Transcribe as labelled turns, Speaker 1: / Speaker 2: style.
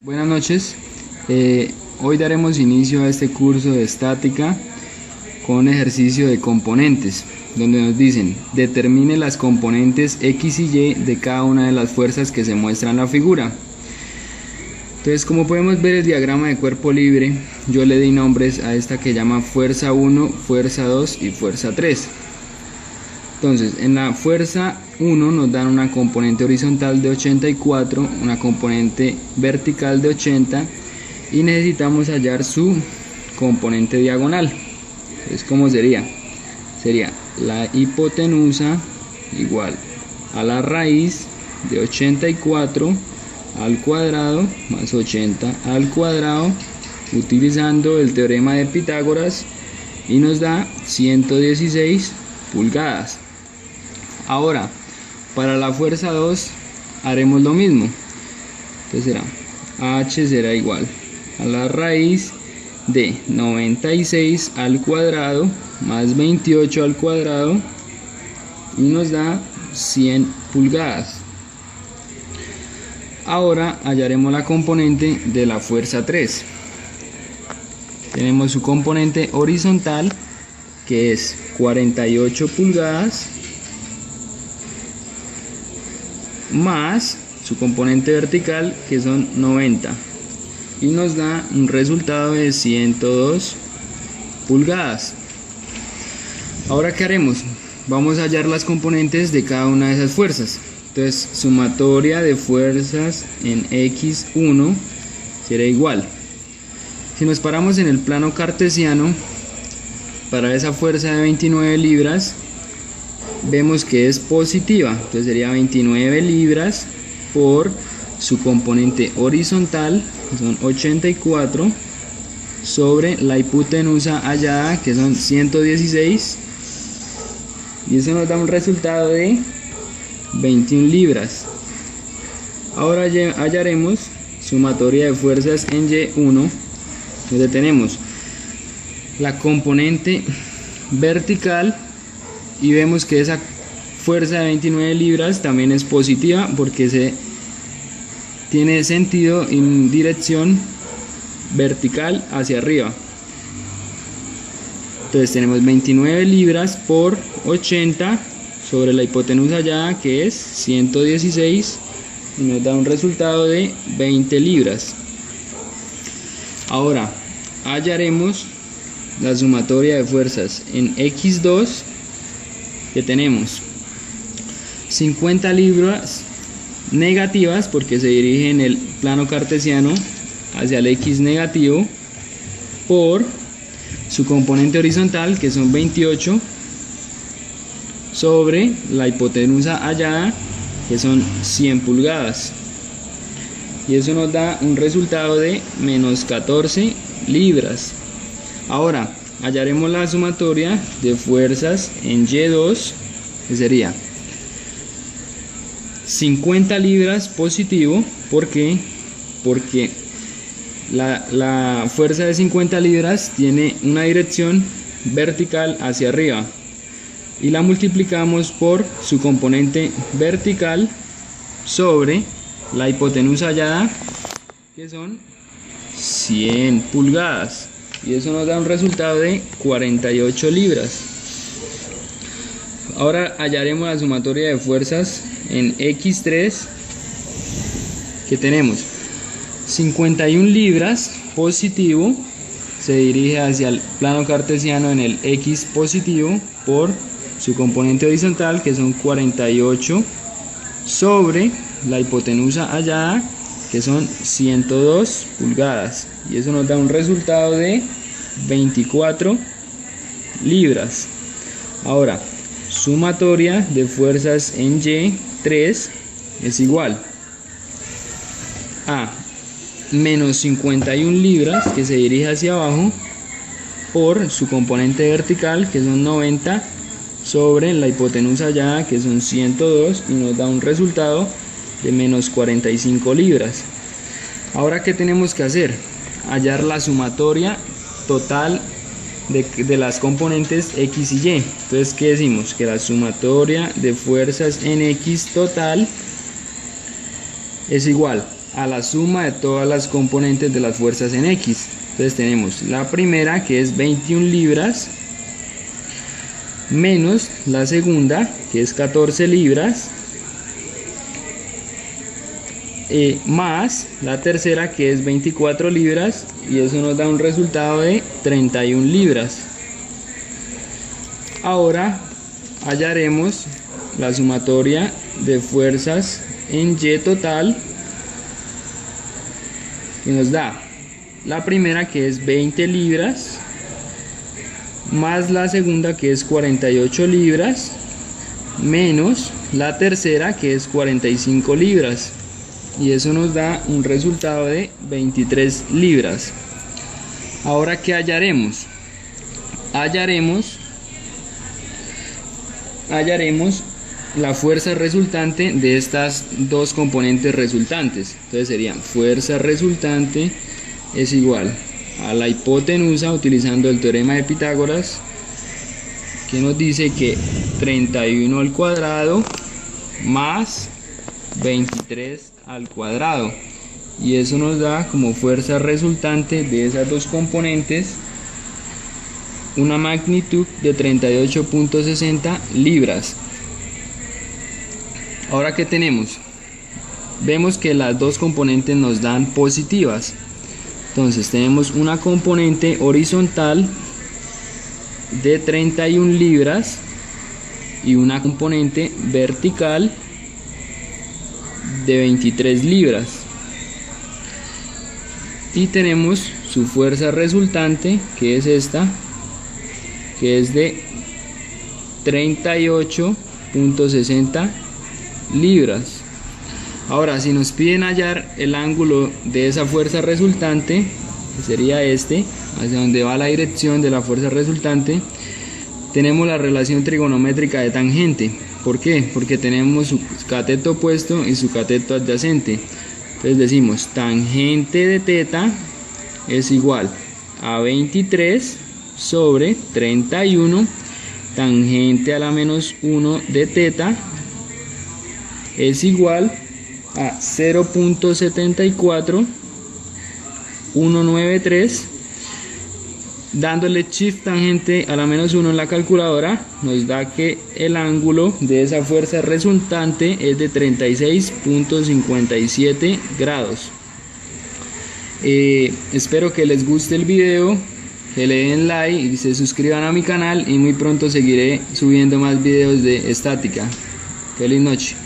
Speaker 1: Buenas noches, hoy daremos inicio a este curso de estática con un ejercicio de componentes, donde nos dicen determine las componentes X y Y de cada una de las fuerzas que se muestran en la figura. Entonces, como podemos ver el diagrama de cuerpo libre, yo le di nombres a esta que llama fuerza 1, fuerza 2 y fuerza 3. Entonces, en la fuerza 1 nos dan una componente horizontal de 84, una componente vertical de 80 y necesitamos hallar su componente diagonal. Entonces, ¿cómo sería? Sería la hipotenusa igual a la raíz de 84 al cuadrado más 80 al cuadrado, utilizando el teorema de Pitágoras, y nos da 116 pulgadas. Ahora, para la fuerza 2 haremos lo mismo. Entonces H será igual a la raíz de 96 al cuadrado más 28 al cuadrado y nos da 100 pulgadas. Ahora hallaremos la componente de la fuerza 3. Tenemos su componente horizontal, que es 48 pulgadas, más su componente vertical, que son 90, y nos da un resultado de 102 pulgadas. Ahora, ¿qué haremos? Vamos a hallar las componentes de cada una de esas fuerzas. Entonces, sumatoria de fuerzas en X1 será igual. Si nos paramos en el plano cartesiano, para esa fuerza de 29 libras, vemos que es positiva. Entonces sería 29 libras por su componente horizontal, que son 84, sobre la hipotenusa hallada, que son 116, y eso nos da un resultado de 21 libras. Ahora hallaremos sumatoria de fuerzas en Y1, donde tenemos la componente vertical y vemos que esa fuerza de 29 libras también es positiva porque tiene sentido en dirección vertical hacia arriba. Entonces tenemos 29 libras por 80 sobre la hipotenusa hallada, que es 116, y nos da un resultado de 20 libras. Ahora hallaremos la sumatoria de fuerzas en X2, que tenemos 50 libras negativas porque se dirige en el plano cartesiano hacia el X negativo, por su componente horizontal, que son 28, sobre la hipotenusa hallada, que son 100 pulgadas, y eso nos da un resultado de menos 14 libras. Ahora hallaremos la sumatoria de fuerzas en Y2, que sería 50 libras positivo. ¿Por qué? Porque la fuerza de 50 libras tiene una dirección vertical hacia arriba, y la multiplicamos por su componente vertical sobre la hipotenusa hallada, que son 100 pulgadas, y eso nos da un resultado de 48 libras. Ahora hallaremos la sumatoria de fuerzas en X3, que tenemos 51 libras positivo, se dirige hacia el plano cartesiano en el X positivo, por su componente horizontal, que son 48, sobre la hipotenusa hallada, que son 102 pulgadas, y eso nos da un resultado de 24 libras. Ahora, sumatoria de fuerzas en Y3 es igual a menos 51 libras, que se dirige hacia abajo, por su componente vertical, que son 90, sobre la hipotenusa hallada, que son 102, y nos da un resultado de menos 45 libras. Ahora, ¿qué tenemos que hacer? Hallar la sumatoria total de las componentes X y Y. Entonces, ¿qué decimos? Que la sumatoria de fuerzas en X total es igual a la suma de todas las componentes de las fuerzas en X. Entonces tenemos la primera, que es 21 libras, menos la segunda, que es 14 libras, más la tercera, que es 24 libras, y eso nos da un resultado de 31 libras. Ahora hallaremos la sumatoria de fuerzas en Y total, y nos da la primera, que es 20 libras, más la segunda, que es 48 libras, menos la tercera, que es 45 libras, y eso nos da un resultado de 23 libras. Ahora, ¿qué hallaremos? Hallaremos la fuerza resultante de estas dos componentes resultantes. Entonces serían: fuerza resultante es igual a la hipotenusa, utilizando el teorema de Pitágoras, que nos dice que 31 al cuadrado más 23 al cuadrado, y eso nos da como fuerza resultante de esas dos componentes una magnitud de 38.60 libras. Ahora, ¿qué tenemos? Vemos que las dos componentes nos dan positivas. Entonces tenemos una componente horizontal de 31 libras y una componente vertical de 23 libras. Y tenemos su fuerza resultante, que es esta, que es de 38.60 libras. Ahora, si nos piden hallar el ángulo de esa fuerza resultante, que sería este, hacia donde va la dirección de la fuerza resultante, tenemos la relación trigonométrica de tangente. ¿Por qué? Porque tenemos su cateto opuesto y su cateto adyacente. Entonces decimos: tangente de teta es igual a 23 sobre 31, tangente a la menos 1 de teta es igual a 0.74193. Dándole shift tangente a la menos 1 en la calculadora, nos da que el ángulo de esa fuerza resultante es de 36.57 grados. Espero que les guste el video, que le den like y se suscriban a mi canal, y muy pronto seguiré subiendo más videos de estática. Feliz noche.